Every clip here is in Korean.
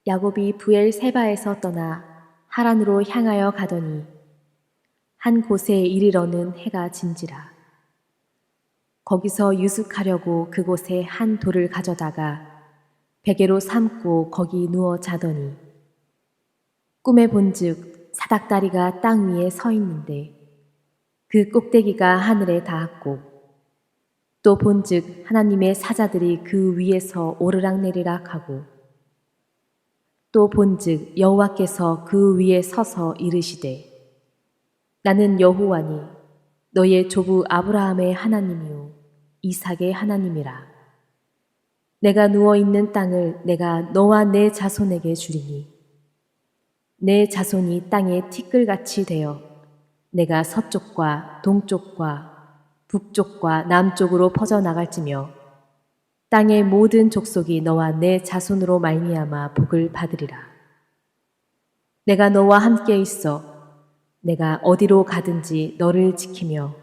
야곱이 부엘세바에서 떠나 하란으로 향하여 가더니 한 곳에 이르러는 해가 진지라. 거기서 유숙하려고 그곳에 한 돌을 가져다가 베개로 삼고 거기 누워 자더니 꿈에 본즉 사닥다리가 땅 위에 서 있는데 그 꼭대기가 하늘에 닿았고 또 본즉 하나님의 사자들이 그 위에서 오르락내리락 하고 또 본즉 여호와께서 그 위에 서서 이르시되 나는 여호와니 너의 조부 아브라함의 하나님이요 이삭의 하나님이라. 내가 누워있는 땅을 내가 너와 내 자손에게 주리니 내 자손이 땅에 티끌같이 되어 내가 서쪽과 동쪽과 북쪽과 남쪽으로 퍼져나갈지며 땅의 모든 족속이 너와 내 자손으로 말미암아 복을 받으리라. 내가 너와 함께 있어 내가 어디로 가든지 너를 지키며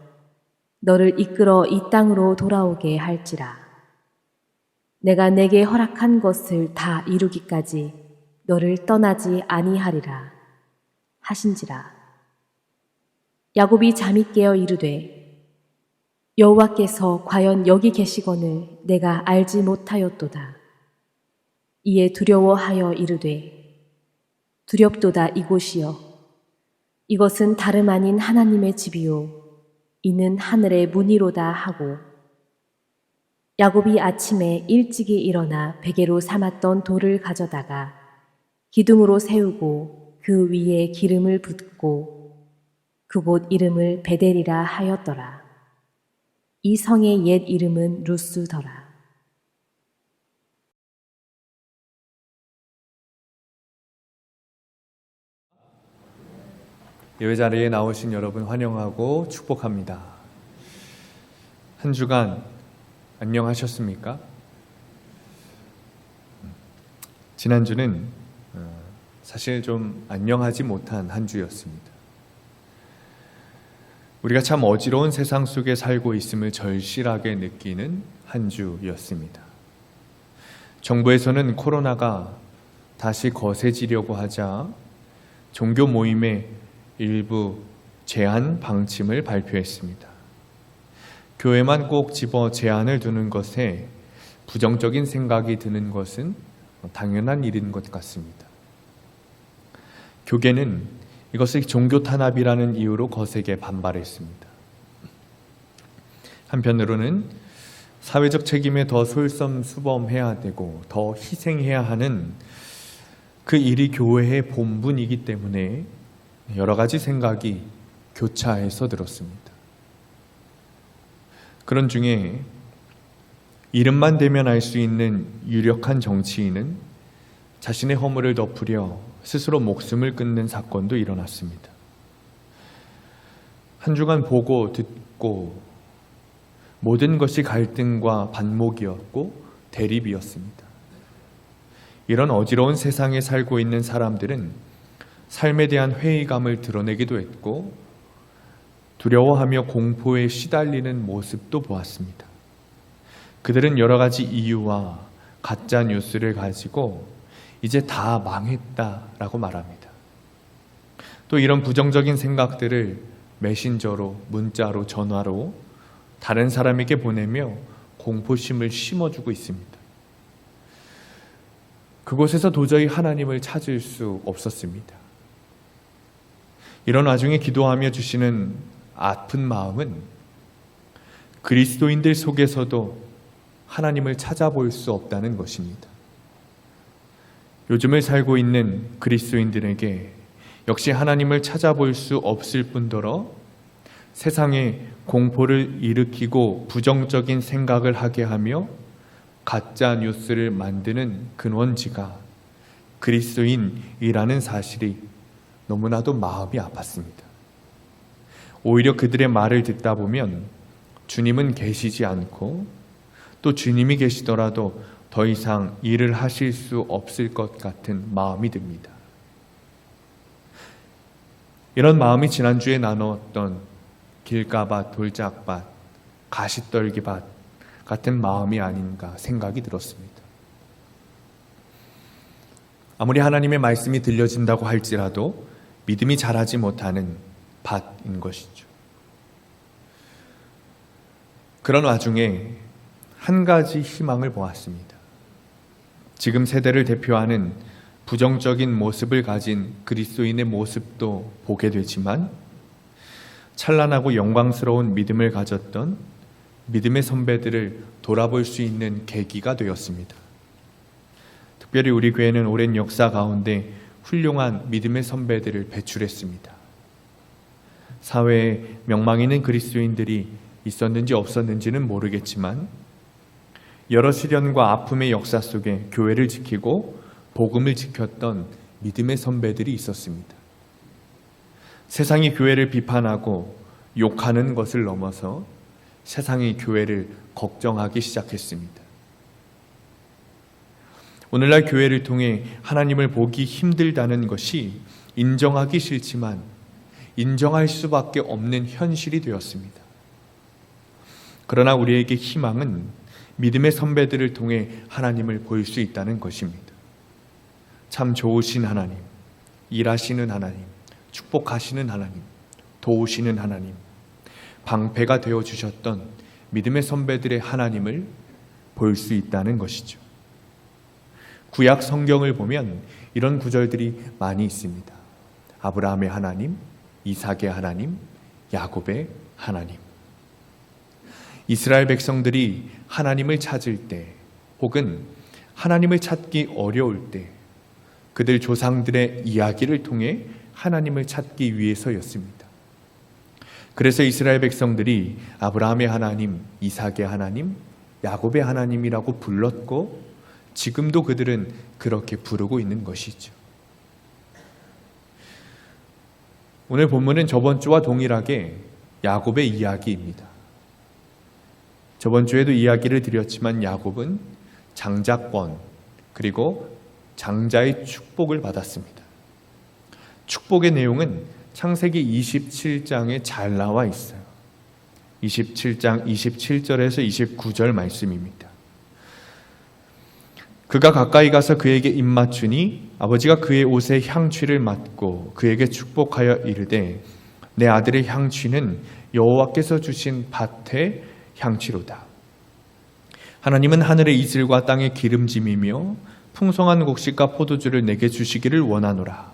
너를 이끌어 이 땅으로 돌아오게 할지라. 내가 내게 허락한 것을 다 이루기까지 너를 떠나지 아니하리라 하신지라. 야곱이 잠이 깨어 이르되 여호와께서 과연 여기 계시거늘 내가 알지 못하였도다. 이에 두려워하여 이르되 두렵도다 이곳이여 이것은 다름 아닌 하나님의 집이요 이는 하늘의 문이로다 하고 야곱이 아침에 일찍이 일어나 베개로 삼았던 돌을 가져다가 기둥으로 세우고 그 위에 기름을 붓고 그곳 이름을 베델이라 하였더라. 이 성의 옛 이름은 루스더라. 예배 자리에 나오신 여러분 환영하고 축복합니다. 한 주간 안녕하셨습니까? 지난주는 사실 좀 안녕하지 못한 한 주였습니다. 우리가 참 어지러운 세상 속에 살고 있음을 절실하게 느끼는 한 주였습니다. 정부에서는 코로나가 다시 거세지려고 하자 종교 모임에 일부 제한 방침을 발표했습니다. 교회만 꼭 집어 제한을 두는 것에 부정적인 생각이 드는 것은 당연한 일인 것 같습니다. 교계는 이것을 종교 탄압이라는 이유로 거세게 반발했습니다. 한편으로는 사회적 책임에 더 솔선수범해야 되고 더 희생해야 하는 그 일이 교회의 본분이기 때문에 여러 가지 생각이 교차해서 들었습니다. 그런 중에 이름만 대면 알 수 있는 유력한 정치인은 자신의 허물을 덮으려 스스로 목숨을 끊는 사건도 일어났습니다. 한 주간 보고 듣고 모든 것이 갈등과 반목이었고 대립이었습니다. 이런 어지러운 세상에 살고 있는 사람들은 삶에 대한 회의감을 드러내기도 했고 두려워하며 공포에 시달리는 모습도 보았습니다. 그들은 여러 가지 이유와 가짜 뉴스를 가지고 이제 다 망했다라고 말합니다. 또 이런 부정적인 생각들을 메신저로, 문자로, 전화로 다른 사람에게 보내며 공포심을 심어주고 있습니다. 그곳에서 도저히 하나님을 찾을 수 없었습니다. 이런 와중에 기도하며 주시는 아픈 마음은 그리스도인들 속에서도 하나님을 찾아볼 수 없다는 것입니다. 요즘을 살고 있는 그리스도인들에게 역시 하나님을 찾아볼 수 없을 뿐더러 세상에 공포를 일으키고 부정적인 생각을 하게 하며 가짜 뉴스를 만드는 근원지가 그리스도인이라는 사실이 너무나도 마음이 아팠습니다. 오히려 그들의 말을 듣다 보면 주님은 계시지 않고 또 주님이 계시더라도 더 이상 일을 하실 수 없을 것 같은 마음이 듭니다. 이런 마음이 지난주에 나누었던 길가밭, 돌짝밭, 가시떨기밭 같은 마음이 아닌가 생각이 들었습니다. 아무리 하나님의 말씀이 들려진다고 할지라도 믿음이 자라지 못하는 밭인 것이죠. 그런 와중에 한 가지 희망을 보았습니다. 지금 세대를 대표하는 부정적인 모습을 가진 그리스도인의 모습도 보게 되지만 찬란하고 영광스러운 믿음을 가졌던 믿음의 선배들을 돌아볼 수 있는 계기가 되었습니다. 특별히 우리 교회는 오랜 역사 가운데 훌륭한 믿음의 선배들을 배출했습니다. 사회에 명망 있는 그리스도인들이 있었는지 없었는지는 모르겠지만 여러 시련과 아픔의 역사 속에 교회를 지키고 복음을 지켰던 믿음의 선배들이 있었습니다. 세상이 교회를 비판하고 욕하는 것을 넘어서 세상이 교회를 걱정하기 시작했습니다. 오늘날 교회를 통해 하나님을 보기 힘들다는 것이 인정하기 싫지만 인정할 수밖에 없는 현실이 되었습니다. 그러나 우리에게 희망은 믿음의 선배들을 통해 하나님을 볼 수 있다는 것입니다. 참 좋으신 하나님, 일하시는 하나님, 축복하시는 하나님, 도우시는 하나님, 방패가 되어주셨던 믿음의 선배들의 하나님을 볼 수 있다는 것이죠. 구약 성경을 보면 이런 구절들이 많이 있습니다. 아브라함의 하나님, 이삭의 하나님, 야곱의 하나님. 이스라엘 백성들이 하나님을 찾을 때 혹은 하나님을 찾기 어려울 때 그들 조상들의 이야기를 통해 하나님을 찾기 위해서였습니다. 그래서 이스라엘 백성들이 아브라함의 하나님, 이삭의 하나님, 야곱의 하나님이라고 불렀고 지금도 그들은 그렇게 부르고 있는 것이죠. 오늘 본문은 저번 주와 동일하게 야곱의 이야기입니다. 저번 주에도 이야기를 드렸지만 야곱은 장자권 그리고 장자의 축복을 받았습니다. 축복의 내용은 창세기 27장에 잘 나와 있어요. 27장 27절에서 29절 말씀입니다. 그가 가까이 가서 그에게 입맞추니 아버지가 그의 옷에 향취를 맡고 그에게 축복하여 이르되 내 아들의 향취는 여호와께서 주신 밭의 향취로다. 하나님은 하늘의 이슬과 땅의 기름짐이며 풍성한 곡식과 포도주를 내게 주시기를 원하노라.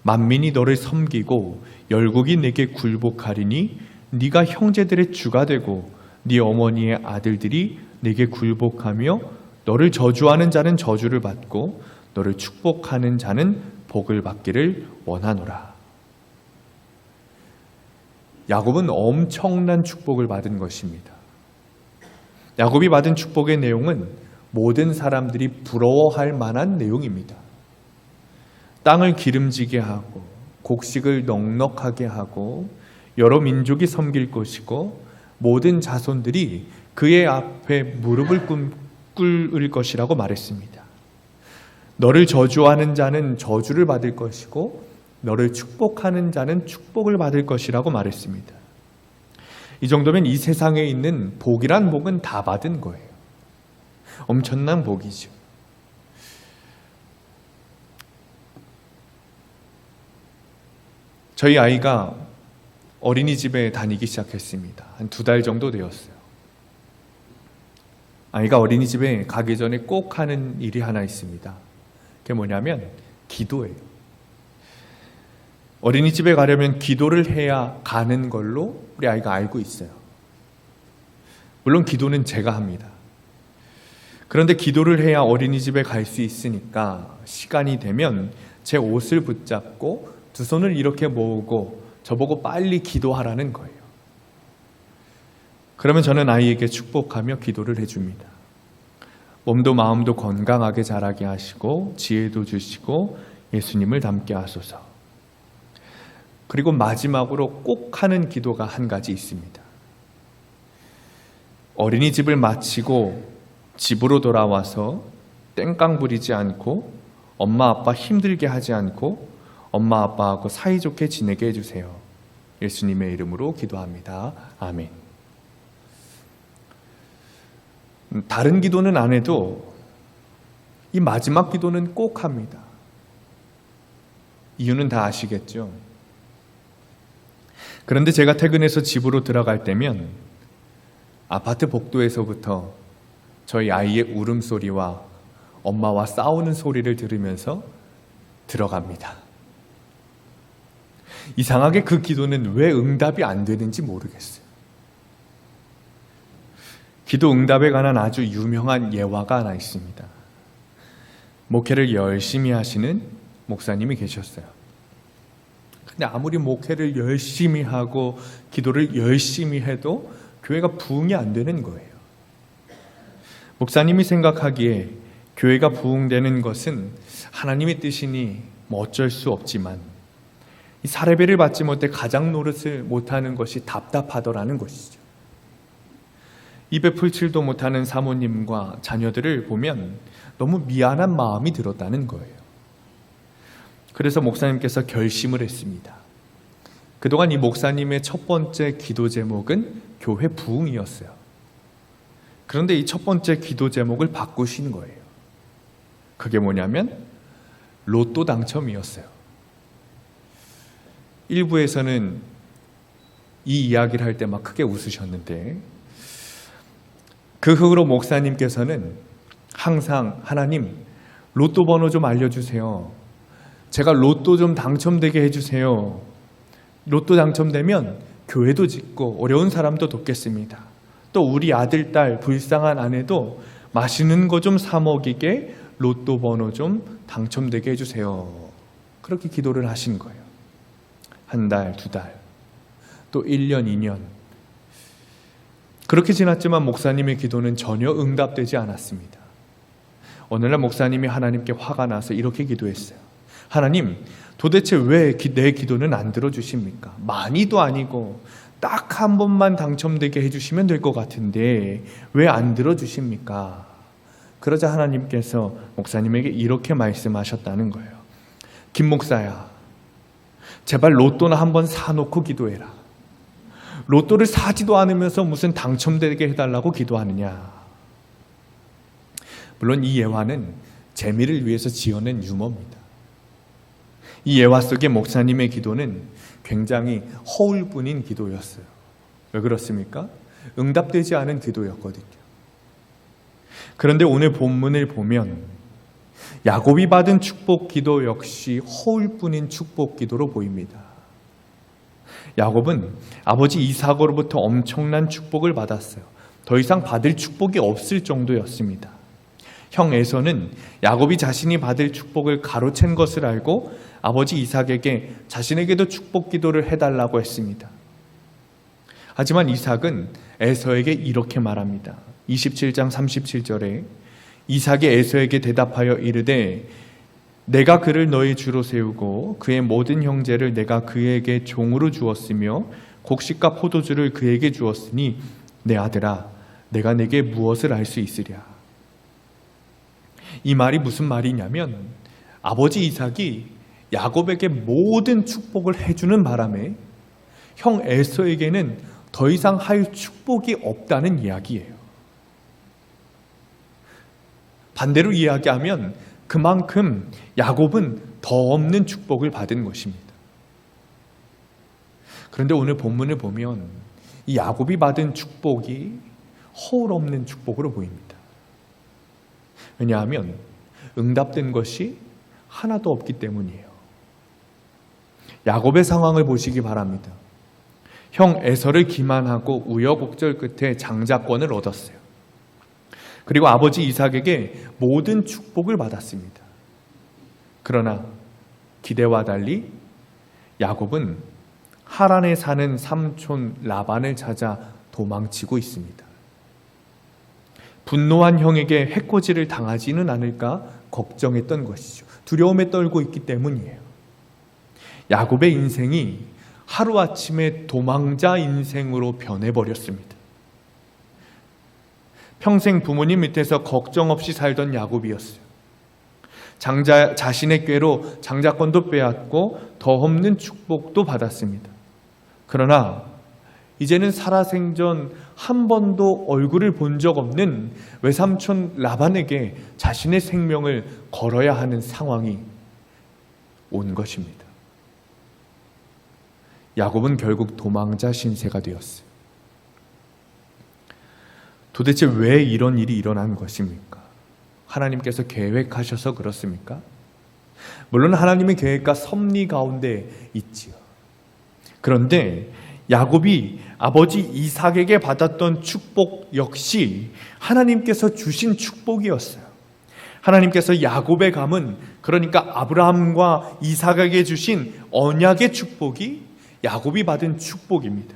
만민이 너를 섬기고 열국이 내게 굴복하리니 네가 형제들의 주가 되고 네 어머니의 아들들이 내게 굴복하며 너를 저주하는 자는 저주를 받고 너를 축복하는 자는 복을 받기를 원하노라. 야곱은 엄청난 축복을 받은 것입니다. 야곱이 받은 축복의 내용은 모든 사람들이 부러워할 만한 내용입니다. 땅을 기름지게 하고 곡식을 넉넉하게 하고 여러 민족이 섬길 것이고 모든 자손들이 그의 앞에 무릎을 꿇을 것이라고 말했습니다. 너를 저주하는 자는 저주를 받을 것이고 너를 축복하는 자는 축복을 받을 것이라고 말했습니다. 이 정도면 이 세상에 있는 복이란 복은 다 받은 거예요. 엄청난 복이죠. 저희 아이가 어린이집에 다니기 시작했습니다. 한 2달 정도 되었어요. 아이가 어린이집에 가기 전에 꼭 하는 일이 하나 있습니다. 그게 뭐냐면 기도예요. 어린이집에 가려면 기도를 해야 가는 걸로 우리 아이가 알고 있어요. 물론 기도는 제가 합니다. 그런데 기도를 해야 어린이집에 갈 수 있으니까 시간이 되면 제 옷을 붙잡고 두 손을 이렇게 모으고 저보고 빨리 기도하라는 거예요. 그러면 저는 아이에게 축복하며 기도를 해줍니다. 몸도 마음도 건강하게 자라게 하시고 지혜도 주시고 예수님을 닮게 하소서. 그리고 마지막으로 꼭 하는 기도가 한 가지 있습니다. 어린이집을 마치고 집으로 돌아와서 땡깡 부리지 않고 엄마 아빠 힘들게 하지 않고 엄마 아빠하고 사이좋게 지내게 해주세요. 예수님의 이름으로 기도합니다. 아멘. 다른 기도는 안 해도 이 마지막 기도는 꼭 합니다. 이유는 다 아시겠죠? 그런데 제가 퇴근해서 집으로 들어갈 때면 아파트 복도에서부터 저희 아이의 울음소리와 엄마와 싸우는 소리를 들으면서 들어갑니다. 이상하게 그 기도는 왜 응답이 안 되는지 모르겠어요. 기도 응답에 관한 아주 유명한 예화가 하나 있습니다. 목회를 열심히 하시는 목사님이 계셨어요. 근데 아무리 목회를 열심히 하고 기도를 열심히 해도 교회가 부흥이 안 되는 거예요. 목사님이 생각하기에 교회가 부흥되는 것은 하나님의 뜻이니 뭐 어쩔 수 없지만 이 사례비를 받지 못해 가장 노릇을 못하는 것이 답답하더라는 것이죠. 입에 풀칠도 못하는 사모님과 자녀들을 보면 너무 미안한 마음이 들었다는 거예요. 그래서 목사님께서 결심을 했습니다. 그동안 이 목사님의 첫 번째 기도 제목은 교회 부흥이었어요. 그런데 이 첫 번째 기도 제목을 바꾸신 거예요. 그게 뭐냐면 로또 당첨이었어요. 일부에서는 이 이야기를 할 때 막 크게 웃으셨는데 그 후로 목사님께서는 항상 하나님 로또 번호 좀 알려주세요. 제가 로또 좀 당첨되게 해주세요. 로또 당첨되면 교회도 짓고 어려운 사람도 돕겠습니다. 또 우리 아들, 딸, 불쌍한 아내도 맛있는 거 좀 사 먹이게 로또 번호 좀 당첨되게 해주세요. 그렇게 기도를 하신 거예요. 한 달, 두 달, 또 1년, 2년. 그렇게 지났지만 목사님의 기도는 전혀 응답되지 않았습니다. 어느 날 목사님이 하나님께 화가 나서 이렇게 기도했어요. 하나님, 도대체 왜 내 기도는 안 들어주십니까? 많이도 아니고 딱 한 번만 당첨되게 해주시면 될 것 같은데 왜 안 들어주십니까? 그러자 하나님께서 목사님에게 이렇게 말씀하셨다는 거예요. 김 목사야, 제발 로또나 한번 사놓고 기도해라. 로또를 사지도 않으면서 무슨 당첨되게 해달라고 기도하느냐. 물론 이 예화는 재미를 위해서 지어낸 유머입니다. 이 예화 속의 목사님의 기도는 굉장히 허울뿐인 기도였어요. 왜 그렇습니까? 응답되지 않은 기도였거든요. 그런데 오늘 본문을 보면 야곱이 받은 축복 기도 역시 허울뿐인 축복 기도로 보입니다. 야곱은 아버지 이삭으로부터 엄청난 축복을 받았어요. 더 이상 받을 축복이 없을 정도였습니다. 형 에서는 야곱이 자신이 받을 축복을 가로챈 것을 알고 아버지 이삭에게 자신에게도 축복 기도를 해달라고 했습니다. 하지만 이삭은 에서에게 이렇게 말합니다. 27장 37절에 이삭이 에서에게 대답하여 이르되 내가 그를 너의 주로 세우고 그의 모든 형제를 내가 그에게 종으로 주었으며 곡식과 포도주를 그에게 주었으니 내 아들아 내가 내게 무엇을 알 수 있으랴. 이 말이 무슨 말이냐면 아버지 이삭이 야곱에게 모든 축복을 해주는 바람에 형 에서에게는 더 이상 할 축복이 없다는 이야기예요. 반대로 이야기하면 그만큼 야곱은 더 없는 축복을 받은 것입니다. 그런데 오늘 본문을 보면 이 야곱이 받은 축복이 허울 없는 축복으로 보입니다. 왜냐하면 응답된 것이 하나도 없기 때문이에요. 야곱의 상황을 보시기 바랍니다. 형 에서를 기만하고 우여곡절 끝에 장자권을 얻었어요. 그리고 아버지 이삭에게 모든 축복을 받았습니다. 그러나 기대와 달리 야곱은 하란에 사는 삼촌 라반을 찾아 도망치고 있습니다. 분노한 형에게 해코지를 당하지는 않을까 걱정했던 것이죠. 두려움에 떨고 있기 때문이에요. 야곱의 인생이 하루아침에 도망자 인생으로 변해버렸습니다. 평생 부모님 밑에서 걱정 없이 살던 야곱이었어요. 자신의 꾀로 장자권도 빼앗고 더 없는 축복도 받았습니다. 그러나 이제는 살아생전 한 번도 얼굴을 본 적 없는 외삼촌 라반에게 자신의 생명을 걸어야 하는 상황이 온 것입니다. 야곱은 결국 도망자 신세가 되었어요. 도대체 왜 이런 일이 일어난 것입니까? 하나님께서 계획하셔서 그렇습니까? 물론 하나님의 계획과 섭리 가운데 있지요. 그런데 야곱이 아버지 이삭에게 받았던 축복 역시 하나님께서 주신 축복이었어요. 하나님께서 야곱의 가문, 그러니까 아브라함과 이삭에게 주신 언약의 축복이 야곱이 받은 축복입니다.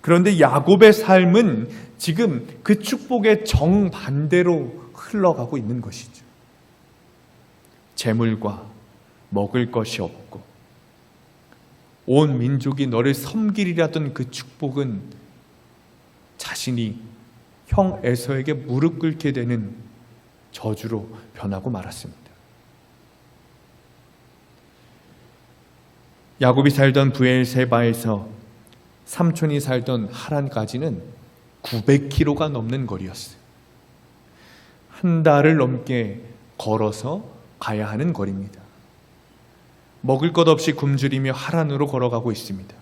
그런데 야곱의 삶은 지금 그 축복의 정반대로 흘러가고 있는 것이죠. 재물과 먹을 것이 없고 온 민족이 너를 섬기리라던 그 축복은 자신이 형 에서에게 무릎 꿇게 되는 저주로 변하고 말았습니다. 야곱이 살던 브엘세바에서 삼촌이 살던 하란까지는 900km가 넘는 거리였어요. 한 달을 넘게 걸어서 가야 하는 거리입니다. 먹을 것 없이 굶주리며 하란으로 걸어가고 있습니다.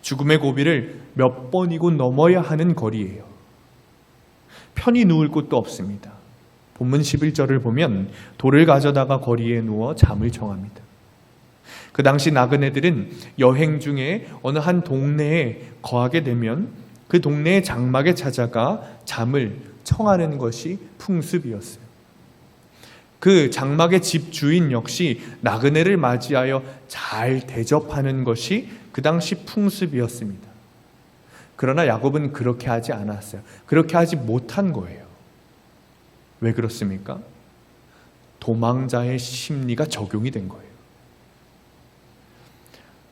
죽음의 고비를 몇 번이고 넘어야 하는 거리예요. 편히 누울 곳도 없습니다. 본문 11절을 보면 돌을 가져다가 거리에 누워 잠을 청합니다. 그 당시 나그네들은 여행 중에 어느 한 동네에 거하게 되면 그 동네의 장막에 찾아가 잠을 청하는 것이 풍습이었어요. 그 장막의 집 주인 역시 나그네를 맞이하여 잘 대접하는 것이 그 당시 풍습이었습니다. 그러나 야곱은 그렇게 하지 않았어요. 그렇게 하지 못한 거예요. 왜 그렇습니까? 도망자의 심리가 적용이 된 거예요.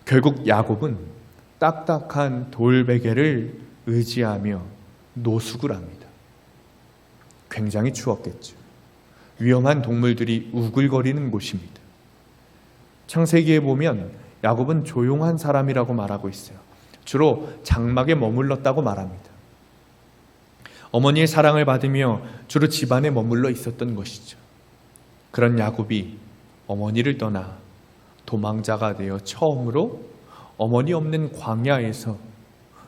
결국 야곱은 딱딱한 돌베개를 의지하며 노숙을 합니다. 굉장히 추웠겠죠. 위험한 동물들이 우글거리는 곳입니다. 창세기에 보면 야곱은 조용한 사람이라고 말하고 있어요. 주로 장막에 머물렀다고 말합니다. 어머니의 사랑을 받으며 주로 집안에 머물러 있었던 것이죠. 그런 야곱이 어머니를 떠나 도망자가 되어 처음으로 어머니 없는 광야에서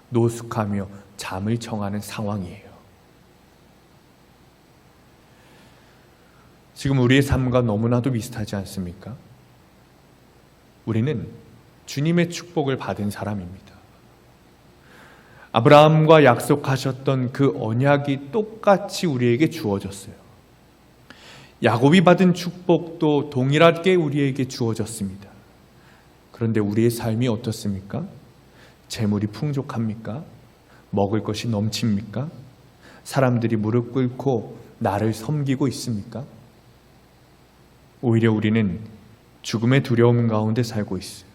노숙하며 잠을 청하는 상황이에요. 지금 우리의 삶과 너무나도 비슷하지 않습니까? 우리는 주님의 축복을 받은 사람입니다. 아브라함과 약속하셨던 그 언약이 똑같이 우리에게 주어졌어요. 야곱이 받은 축복도 동일하게 우리에게 주어졌습니다. 그런데 우리의 삶이 어떻습니까? 재물이 풍족합니까? 먹을 것이 넘칩니까? 사람들이 무릎 꿇고 나를 섬기고 있습니까? 오히려 우리는 죽음의 두려움 가운데 살고 있어요.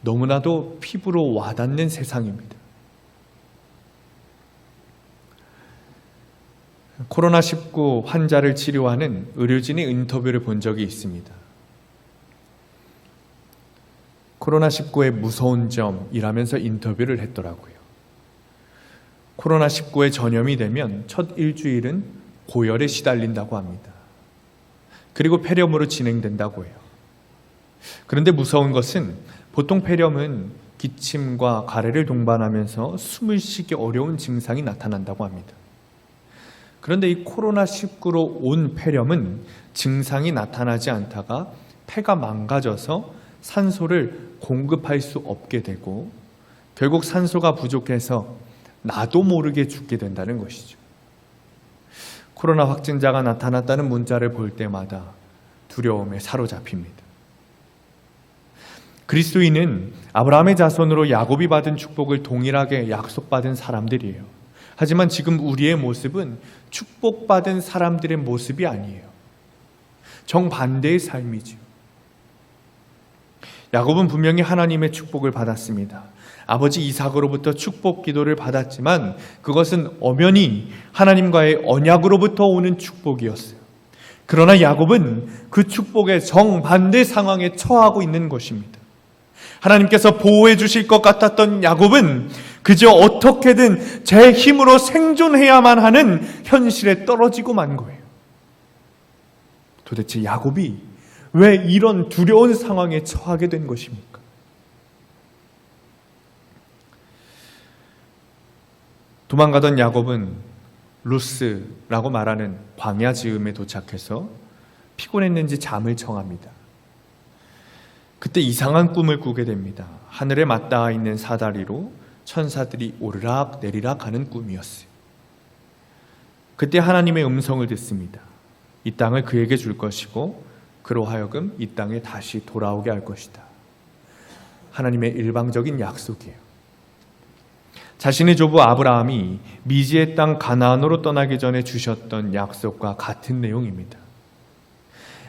너무나도 피부로 와닿는 세상입니다. 코로나19 환자를 치료하는 의료진의 인터뷰를 본 적이 있습니다. 코로나19의 무서운 점이라면서 인터뷰를 했더라고요. 코로나19에 전염이 되면 첫 일주일은 고열에 시달린다고 합니다. 그리고 폐렴으로 진행된다고 해요. 그런데 무서운 것은 보통 폐렴은 기침과 가래를 동반하면서 숨을 쉬기 어려운 증상이 나타난다고 합니다. 그런데 이 코로나19로 온 폐렴은 증상이 나타나지 않다가 폐가 망가져서 산소를 공급할 수 없게 되고 결국 산소가 부족해서 나도 모르게 죽게 된다는 것이죠. 코로나 확진자가 나타났다는 문자를 볼 때마다 두려움에 사로잡힙니다. 그리스도인은 아브라함의 자손으로 야곱이 받은 축복을 동일하게 약속받은 사람들이에요. 하지만 지금 우리의 모습은 축복받은 사람들의 모습이 아니에요. 정반대의 삶이죠. 야곱은 분명히 하나님의 축복을 받았습니다. 아버지 이삭으로부터 축복 기도를 받았지만 그것은 엄연히 하나님과의 언약으로부터 오는 축복이었어요. 그러나 야곱은 그 축복의 정반대 상황에 처하고 있는 것입니다. 하나님께서 보호해 주실 것 같았던 야곱은 그저 어떻게든 제 힘으로 생존해야만 하는 현실에 떨어지고 만 거예요. 도대체 야곱이 왜 이런 두려운 상황에 처하게 된 것입니까? 도망가던 야곱은 루스라고 말하는 광야 지음에 도착해서 피곤했는지 잠을 청합니다. 그때 이상한 꿈을 꾸게 됩니다. 하늘에 맞닿아 있는 사다리로 천사들이 오르락 내리락 하는 꿈이었어요. 그때 하나님의 음성을 듣습니다. 이 땅을 그에게 줄 것이고 그로 하여금 이 땅에 다시 돌아오게 할 것이다. 하나님의 일방적인 약속이에요. 자신의 조부 아브라함이 미지의 땅 가나안으로 떠나기 전에 주셨던 약속과 같은 내용입니다.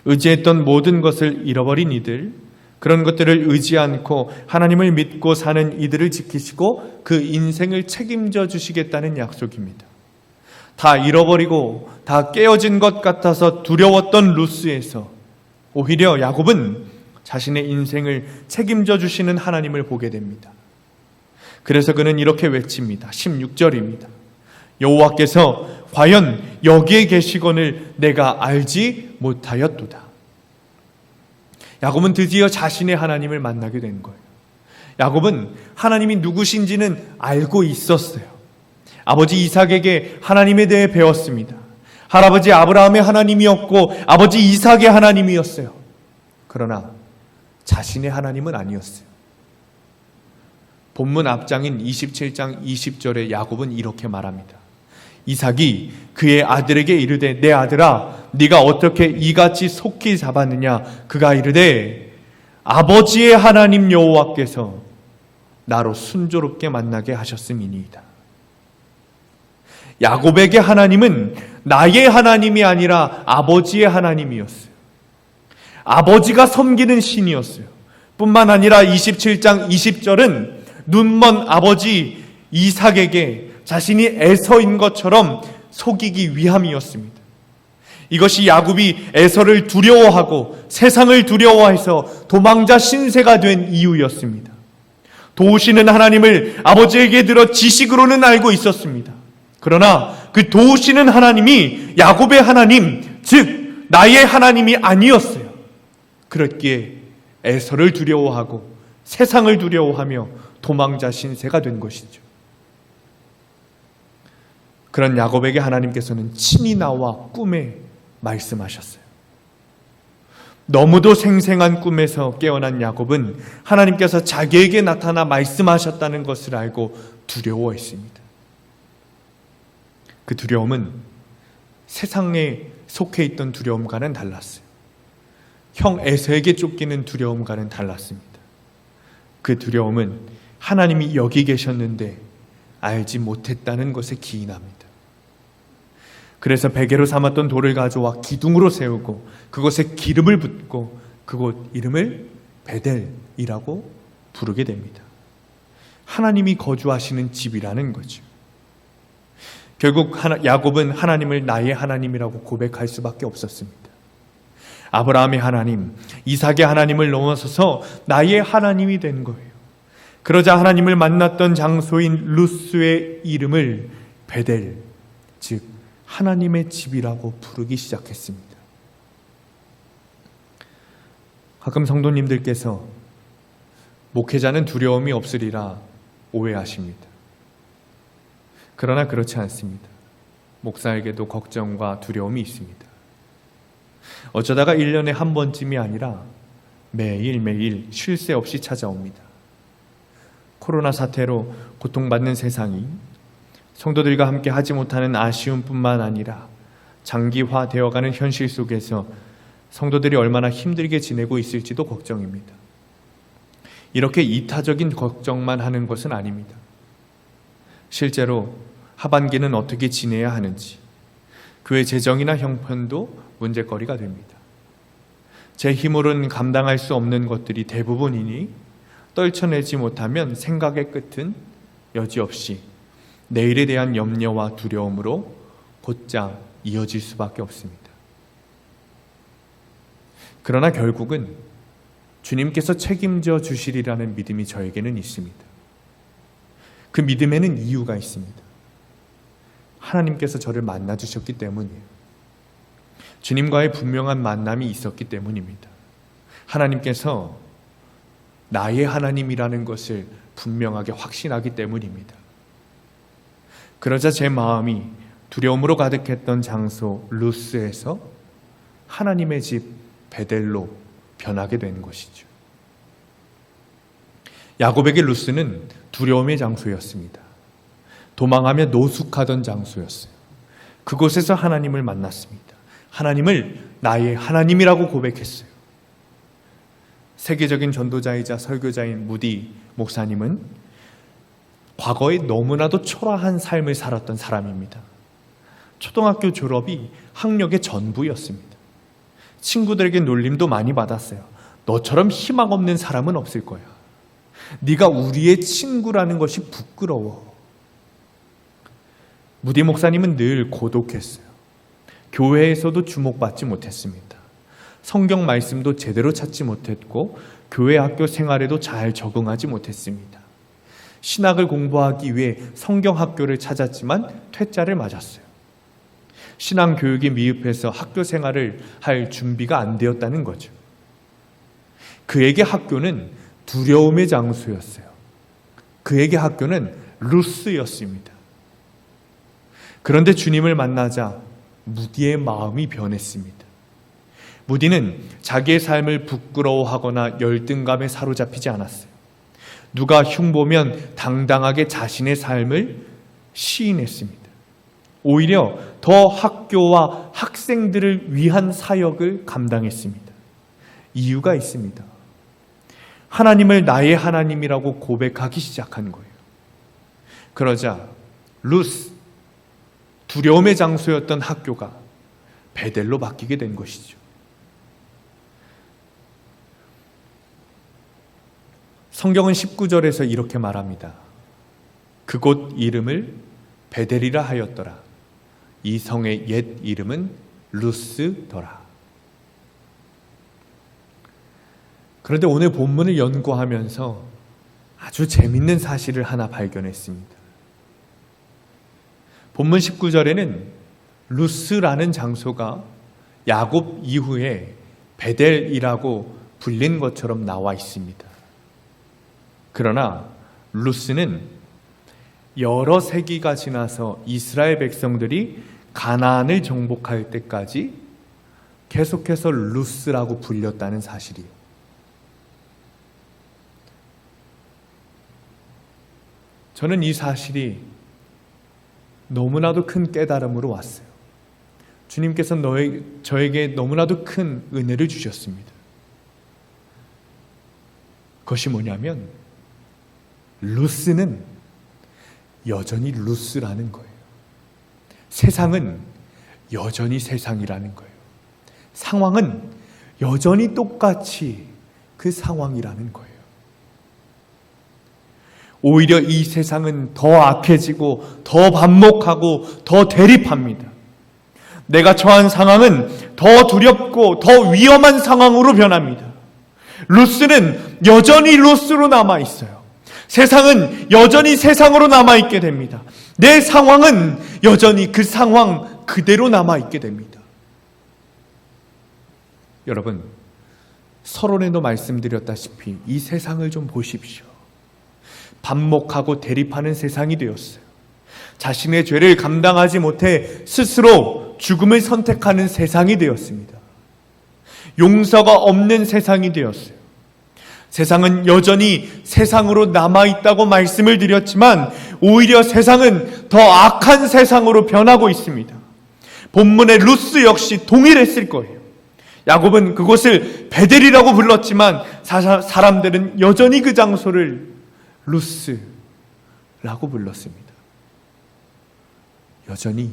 의지했던 모든 것을 잃어버린 이들, 그런 것들을 의지 않고 하나님을 믿고 사는 이들을 지키시고 그 인생을 책임져 주시겠다는 약속입니다. 다 잃어버리고 다 깨어진 것 같아서 두려웠던 루스에서 오히려 야곱은 자신의 인생을 책임져 주시는 하나님을 보게 됩니다. 그래서 그는 이렇게 외칩니다. 16절입니다. 여호와께서 과연 여기에 계시거늘 내가 알지 못하였도다. 야곱은 드디어 자신의 하나님을 만나게 된 거예요. 야곱은 하나님이 누구신지는 알고 있었어요. 아버지 이삭에게 하나님에 대해 배웠습니다. 할아버지 아브라함의 하나님이었고 아버지 이삭의 하나님이었어요. 그러나 자신의 하나님은 아니었어요. 본문 앞장인 27장 20절에 야곱은 이렇게 말합니다. 이삭이 그의 아들에게 이르되 내 아들아 네가 어떻게 이같이 속히 잡았느냐. 그가 이르되 아버지의 하나님 여호와께서 나로 순조롭게 만나게 하셨음이니이다. 야곱에게 하나님은 나의 하나님이 아니라 아버지의 하나님이었어요. 아버지가 섬기는 신이었어요. 뿐만 아니라 27장 20절은 눈먼 아버지 이삭에게 자신이 에서인 것처럼 속이기 위함이었습니다. 이것이 야곱이 에서를 두려워하고 세상을 두려워해서 도망자 신세가 된 이유였습니다. 도우시는 하나님을 아버지에게 들어 지식으로는 알고 있었습니다. 그러나 그 도우시는 하나님이 야곱의 하나님, 즉 나의 하나님이 아니었어요. 그렇기에 에서를 두려워하고 세상을 두려워하며 도망자 신세가 된 것이죠. 그런 야곱에게 하나님께서는 친히 나와 꿈에 말씀하셨어요. 너무도 생생한 꿈에서 깨어난 야곱은 하나님께서 자기에게 나타나 말씀하셨다는 것을 알고 두려워했습니다. 그 두려움은 세상에 속해 있던 두려움과는 달랐어요. 형 에서에게 쫓기는 두려움과는 달랐습니다. 그 두려움은 하나님이 여기 계셨는데 알지 못했다는 것에 기인합니다. 그래서 베개로 삼았던 돌을 가져와 기둥으로 세우고 그곳에 기름을 붓고 그곳 이름을 베델이라고 부르게 됩니다. 하나님이 거주하시는 집이라는 거죠. 결국 야곱은 하나님을 나의 하나님이라고 고백할 수밖에 없었습니다. 아브라함의 하나님, 이삭의 하나님을 넘어서서 나의 하나님이 된 거예요. 그러자 하나님을 만났던 장소인 루스의 이름을 베델, 즉 하나님의 집이라고 부르기 시작했습니다. 가끔 성도님들께서 목회자는 두려움이 없으리라 오해하십니다. 그러나 그렇지 않습니다. 목사에게도 걱정과 두려움이 있습니다. 어쩌다가 1년에 한 번쯤이 아니라 매일매일 쉴 새 없이 찾아옵니다. 코로나 사태로 고통받는 세상이 성도들과 함께 하지 못하는 아쉬움뿐만 아니라 장기화되어가는 현실 속에서 성도들이 얼마나 힘들게 지내고 있을지도 걱정입니다. 이렇게 이타적인 걱정만 하는 것은 아닙니다. 실제로 하반기는 어떻게 지내야 하는지, 교회 재정이나 형편도 문제거리가 됩니다. 제 힘으로는 감당할 수 없는 것들이 대부분이니 떨쳐내지 못하면 생각의 끝은 여지없이 내일에 대한 염려와 두려움으로 곧장 이어질 수밖에 없습니다. 그러나 결국은 주님께서 책임져 주시리라는 믿음이 저에게는 있습니다. 그 믿음에는 이유가 있습니다. 하나님께서 저를 만나주셨기 때문이에요. 주님과의 분명한 만남이 있었기 때문입니다. 하나님께서 나의 하나님이라는 것을 분명하게 확신하기 때문입니다. 그러자 제 마음이 두려움으로 가득했던 장소 루스에서 하나님의 집 베델로 변하게 된 것이죠. 야곱에게 루스는 두려움의 장소였습니다. 도망하며 노숙하던 장소였어요. 그곳에서 하나님을 만났습니다. 하나님을 나의 하나님이라고 고백했어요. 세계적인 전도자이자 설교자인 무디 목사님은 과거에 너무나도 초라한 삶을 살았던 사람입니다. 초등학교 졸업이 학력의 전부였습니다. 친구들에게 놀림도 많이 받았어요. 너처럼 희망 없는 사람은 없을 거야. 네가 우리의 친구라는 것이 부끄러워. 무디 목사님은 늘 고독했어요. 교회에서도 주목받지 못했습니다. 성경 말씀도 제대로 찾지 못했고 교회 학교 생활에도 잘 적응하지 못했습니다. 신학을 공부하기 위해 성경 학교를 찾았지만 퇴짜를 맞았어요. 신앙 교육이 미흡해서 학교 생활을 할 준비가 안 되었다는 거죠. 그에게 학교는 두려움의 장소였어요. 그에게 학교는 루스였습니다. 그런데 주님을 만나자 무디의 마음이 변했습니다. 무디는 자기의 삶을 부끄러워하거나 열등감에 사로잡히지 않았어요. 누가 흉보면 당당하게 자신의 삶을 시인했습니다. 오히려 더 학교와 학생들을 위한 사역을 감당했습니다. 이유가 있습니다. 하나님을 나의 하나님이라고 고백하기 시작한 거예요. 그러자 루스, 두려움의 장소였던 학교가 베델로 바뀌게 된 것이죠. 성경은 19절에서 이렇게 말합니다. 그곳 이름을 베델이라 하였더라. 이 성의 옛 이름은 루스더라. 그런데 오늘 본문을 연구하면서 아주 재밌는 사실을 하나 발견했습니다. 본문 19절에는 루스라는 장소가 야곱 이후에 베델이라고 불린 것처럼 나와 있습니다. 그러나 루스는 여러 세기가 지나서 이스라엘 백성들이 가나안을 정복할 때까지 계속해서 루스라고 불렸다는 사실이에요. 저는 이 사실이 너무나도 큰 깨달음으로 왔어요. 주님께서 저에게 너무나도 큰 은혜를 주셨습니다. 그것이 뭐냐면 루스는 여전히 루스라는 거예요. 세상은 여전히 세상이라는 거예요. 상황은 여전히 똑같이 그 상황이라는 거예요. 오히려 이 세상은 더 악해지고 더 반목하고 더 대립합니다. 내가 처한 상황은 더 두렵고 더 위험한 상황으로 변합니다. 루스는 여전히 루스로 남아있어요. 세상은 여전히 세상으로 남아있게 됩니다. 내 상황은 여전히 그 상황 그대로 남아있게 됩니다. 여러분, 서론에도 말씀드렸다시피 이 세상을 좀 보십시오. 반목하고 대립하는 세상이 되었어요. 자신의 죄를 감당하지 못해 스스로 죽음을 선택하는 세상이 되었습니다. 용서가 없는 세상이 되었어요. 세상은 여전히 세상으로 남아있다고 말씀을 드렸지만 오히려 세상은 더 악한 세상으로 변하고 있습니다. 본문의 루스 역시 동일했을 거예요. 야곱은 그곳을 베델이라고 불렀지만 사람들은 여전히 그 장소를 루스라고 불렀습니다. 여전히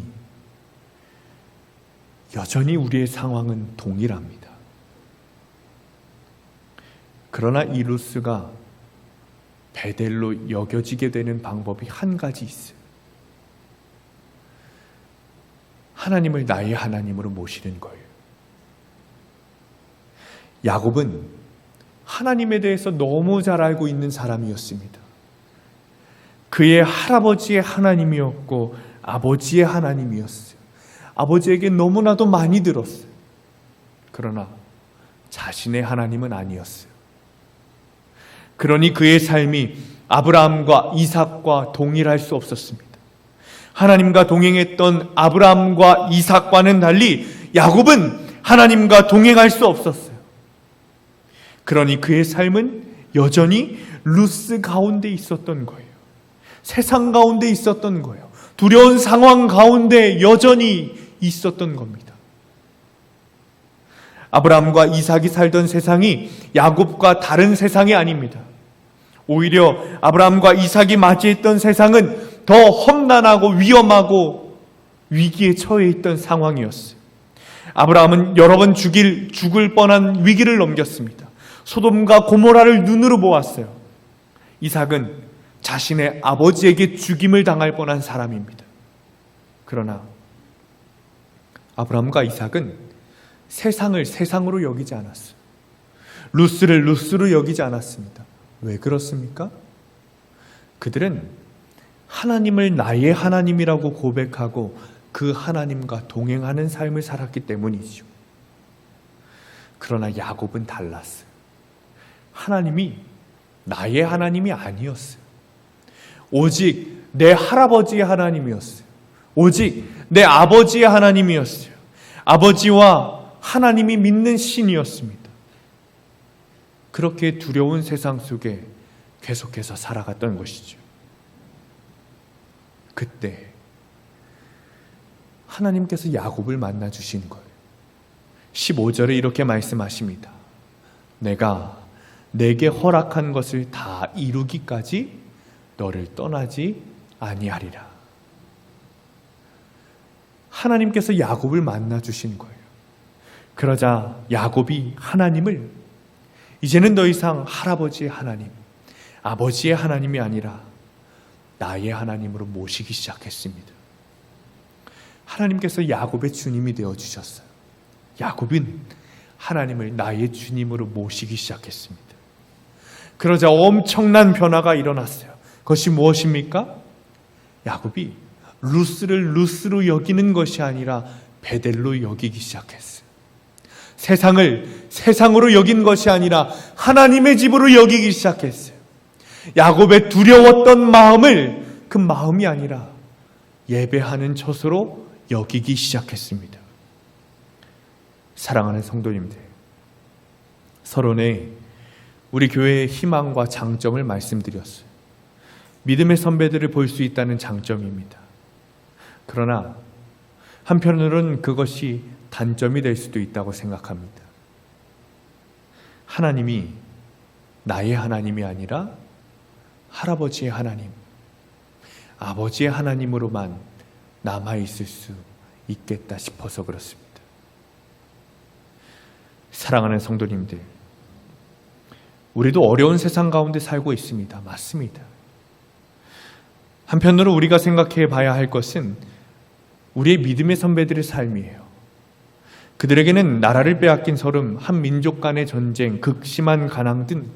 우리의 상황은 동일합니다. 그러나 이 루스가 베델로 여겨지게 되는 방법이 한 가지 있어요. 하나님을 나의 하나님으로 모시는 거예요. 야곱은 하나님에 대해서 너무 잘 알고 있는 사람이었습니다. 그의 할아버지의 하나님이었고 아버지의 하나님이었어요. 아버지에게 너무나도 많이 들었어요. 그러나 자신의 하나님은 아니었어요. 그러니 그의 삶이 아브라함과 이삭과 동일할 수 없었습니다. 하나님과 동행했던 아브라함과 이삭과는 달리 야곱은 하나님과 동행할 수 없었어요. 그러니 그의 삶은 여전히 루스 가운데 있었던 거예요. 세상 가운데 있었던 거예요. 두려운 상황 가운데 여전히 있었던 겁니다. 아브라함과 이삭이 살던 세상이 야곱과 다른 세상이 아닙니다. 오히려 아브라함과 이삭이 맞이했던 세상은 더 험난하고 위험하고 위기에 처해 있던 상황이었어요. 아브라함은 여러 번 죽을 뻔한 위기를 넘겼습니다. 소돔과 고모라를 눈으로 보았어요. 이삭은 자신의 아버지에게 죽임을 당할 뻔한 사람입니다. 그러나 아브라함과 이삭은 세상을 세상으로 여기지 않았어요. 루스를 루스로 여기지 않았습니다. 왜 그렇습니까? 그들은 하나님을 나의 하나님이라고 고백하고 그 하나님과 동행하는 삶을 살았기 때문이죠. 그러나 야곱은 달랐어요. 하나님이 나의 하나님이 아니었어요. 오직 내 할아버지의 하나님이었어요. 오직 내 아버지의 하나님이었어요. 아버지와 하나님이 믿는 신이었습니다. 그렇게 두려운 세상 속에 계속해서 살아갔던 것이죠. 그때 하나님께서 야곱을 만나 주신 거예요. 15절에 이렇게 말씀하십니다. 내가 내게 허락한 것을 다 이루기까지 너를 떠나지 아니하리라. 하나님께서 야곱을 만나 주신 거예요. 그러자 야곱이 하나님을 이제는 더 이상 할아버지의 하나님, 아버지의 하나님이 아니라 나의 하나님으로 모시기 시작했습니다. 하나님께서 야곱의 주님이 되어주셨어요. 야곱은 하나님을 나의 주님으로 모시기 시작했습니다. 그러자 엄청난 변화가 일어났어요. 그것이 무엇입니까? 야곱이 루스를 루스로 여기는 것이 아니라 베델로 여기기 시작했어요. 세상을 세상으로 여긴 것이 아니라 하나님의 집으로 여기기 시작했어요. 야곱의 두려웠던 마음을 그 마음이 아니라 예배하는 처소로 여기기 시작했습니다. 사랑하는 성도님들, 서론에 우리 교회의 희망과 장점을 말씀드렸어요. 믿음의 선배들을 볼 수 있다는 장점입니다. 그러나 한편으로는 그것이 단점이 될 수도 있다고 생각합니다. 하나님이 나의 하나님이 아니라 할아버지의 하나님, 아버지의 하나님으로만 남아있을 수 있겠다 싶어서 그렇습니다. 사랑하는 성도님들, 우리도 어려운 세상 가운데 살고 있습니다. 맞습니다. 한편으로 우리가 생각해 봐야 할 것은 우리의 믿음의 선배들의 삶이에요. 그들에게는 나라를 빼앗긴 서름, 한 민족 간의 전쟁, 극심한 가난 등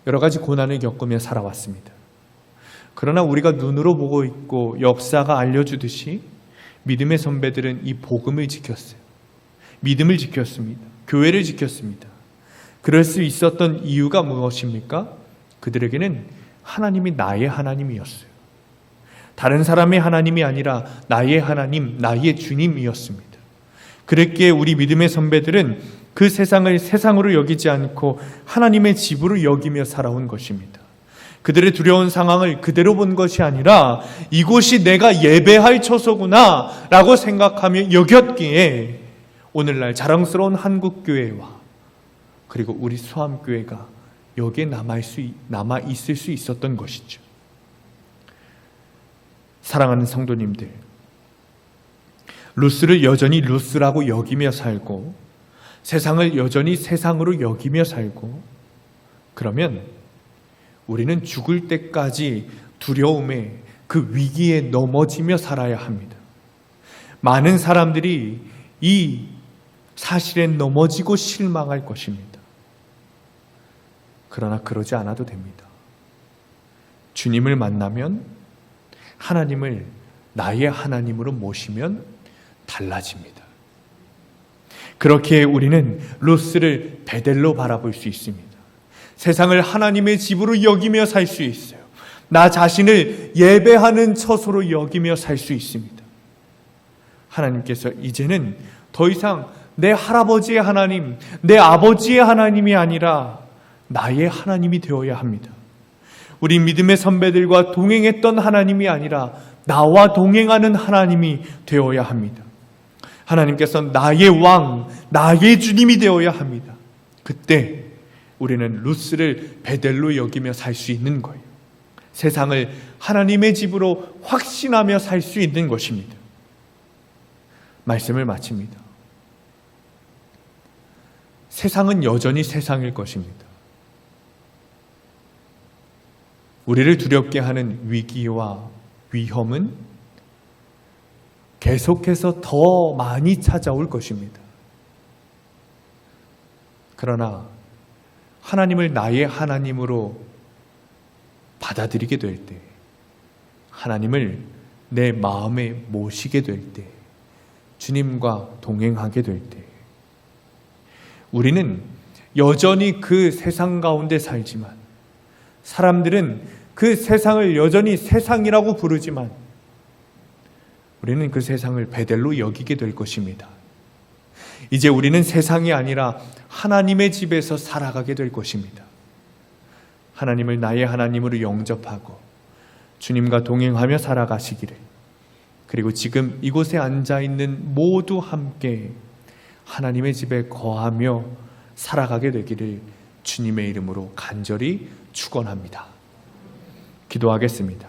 여러 가지 고난을 겪으며 살아왔습니다. 그러나 우리가 눈으로 보고 있고 역사가 알려주듯이 믿음의 선배들은 이 복음을 지켰어요. 믿음을 지켰습니다. 교회를 지켰습니다. 그럴 수 있었던 이유가 무엇입니까? 그들에게는 하나님이 나의 하나님이었어요. 다른 사람의 하나님이 아니라 나의 하나님, 나의 주님이었습니다. 그랬기에 우리 믿음의 선배들은 그 세상을 세상으로 여기지 않고 하나님의 집으로 여기며 살아온 것입니다. 그들의 두려운 상황을 그대로 본 것이 아니라 이곳이 내가 예배할 처소구나 라고 생각하며 여겼기에 오늘날 자랑스러운 한국교회와 그리고 우리 수암교회가 여기에 남아있을 수 있었던 것이죠. 사랑하는 성도님들, 루스를 여전히 루스라고 여기며 살고 세상을 여전히 세상으로 여기며 살고 그러면 우리는 죽을 때까지 두려움에 그 위기에 넘어지며 살아야 합니다. 많은 사람들이 이 사실에 넘어지고 실망할 것입니다. 그러나 그러지 않아도 됩니다. 주님을 만나면 하나님을 나의 하나님으로 모시면 달라집니다. 그렇게 우리는 루스를 베델로 바라볼 수 있습니다. 세상을 하나님의 집으로 여기며 살 수 있어요. 나 자신을 예배하는 처소로 여기며 살 수 있습니다. 하나님께서 이제는 더 이상 내 할아버지의 하나님, 내 아버지의 하나님이 아니라 나의 하나님이 되어야 합니다. 우리 믿음의 선배들과 동행했던 하나님이 아니라 나와 동행하는 하나님이 되어야 합니다. 하나님께서 나의 왕, 나의 주님이 되어야 합니다. 그때 우리는 루스를 베델로 여기며 살 수 있는 거예요. 세상을 하나님의 집으로 확신하며 살 수 있는 것입니다. 말씀을 마칩니다. 세상은 여전히 세상일 것입니다. 우리를 두렵게 하는 위기와 위험은 계속해서 더 많이 찾아올 것입니다. 그러나 하나님을 나의 하나님으로 받아들이게 될 때, 하나님을 내 마음에 모시게 될 때, 주님과 동행하게 될 때, 우리는 여전히 그 세상 가운데 살지만, 사람들은 그 세상을 여전히 세상이라고 부르지만, 우리는 그 세상을 베델로 여기게 될 것입니다. 이제 우리는 세상이 아니라 하나님의 집에서 살아가게 될 것입니다. 하나님을 나의 하나님으로 영접하고 주님과 동행하며 살아가시기를, 그리고 지금 이곳에 앉아있는 모두 함께 하나님의 집에 거하며 살아가게 되기를 주님의 이름으로 간절히 축원합니다. 기도하겠습니다.